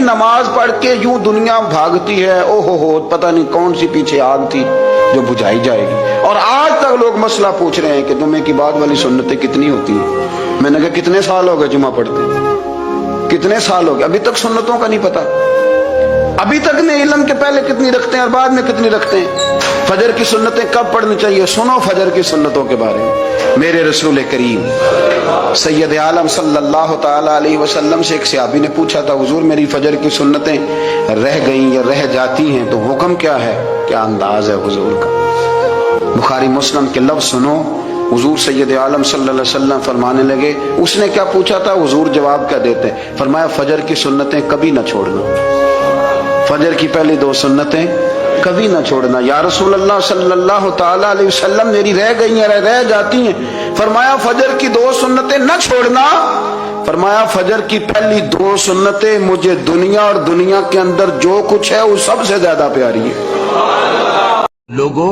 नमाज पढ़ के यूं दुनिया भागती है, ओहो हो, पता नहीं कौन सी पीछे आग थी जो बुझाई जाएगी। और आज तक लोग मसला पूछ रहे हैं कि जुम्मे की बाद वाली सुन्नतें कितनी होती हैं। मैंने कहा कितने साल हो गए जुम्मा पढ़ते, कितने साल हो गए, अभी तक सुन्नतों का नहीं पता। अभी तक ने इल्म के पहले कितनी रखते हैं और बाद में कितनी रखते हैं। फजर की सुन्नतें कब पढ़नी चाहिए, सुनो फजर की सुन्नतों के बारे में। मेरे रसूल करीम सैयद आलम सल्लल्लाहु ताला अलैहि वसल्लम से एक सहाबी ने पूछा था, हुजूर मेरी फजर की सुन्नतें रह गईं या रह जाती हैं तो हुक्म क्या है, क्या अंदाज है हुजूर का। बुखारी मुस्लिम के लफ्ज सुनो, हुजूर सैयद आलम सल्लल्लाहु अलैहि वसल्लम फरमाने लगे, उसने क्या पूछा था, हुजूर जवाब क्या देते हैं, फरमाया फजर की सुन्नतें कभी ना छोड़ना, फजर की पहली 2 सुन्नतें कभी ना छोड़ना। या रसूल अल्लाह सल्लल्लाहु ताला अलैहि वसल्लम मेरी रह गई हैं, रह जाती हैं। फरमाया फजर की 2 सुन्नतें न छोड़ना, फरमाया फजर की पहली 2 सुन्नतें मुझे दुनिया और दुनिया के अंदर जो कुछ है वो सबसे ज्यादा प्यारी है। लोगों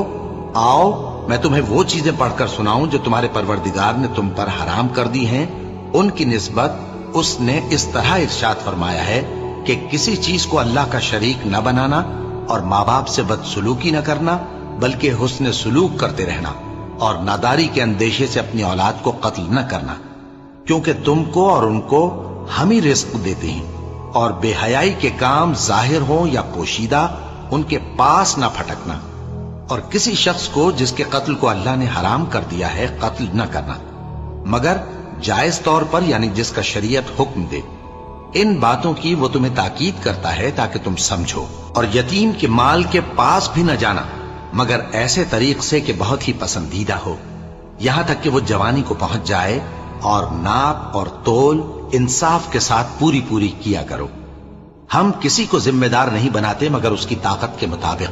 आओ, मैं तुम्हें वो चीजें पढ़कर सुनाऊं जो तुम्हारे परवरदिगार ने तुम पर हराम कर दी हैं। उनकी निस्बत उसने इस तरह इरशाद फरमाया है कि किसी चीज को अल्लाह का शरीक न बनाना और माँ बाप से बदसलूकी न करना, बल्कि हुस्न सुलूक करते रहना और नादारी के अंदेशे से अपनी औलाद को कत्ल न करना, क्योंकि तुमको और उनको हम ही रिस्क देते हैं। और बेहयाई के काम जाहिर हो या पोशीदा उनके पास न फटकना, और किसी शख्स को जिसके कत्ल को अल्लाह ने हराम कर दिया है कत्ल न करना, मगर जायज तौर पर, यानी जिसका शरीयत हुक्म दे। इन बातों की वो तुम्हें ताकीद करता है ताकि तुम समझो। और यतीम के माल के पास भी न जाना, मगर ऐसे तरीक से कि बहुत ही पसंदीदा हो, यहां तक कि वो जवानी को पहुंच जाए। और नाप और तोल इंसाफ के साथ पूरी पूरी किया करो। हम किसी को जिम्मेदार नहीं बनाते मगर उसकी ताकत के मुताबिक।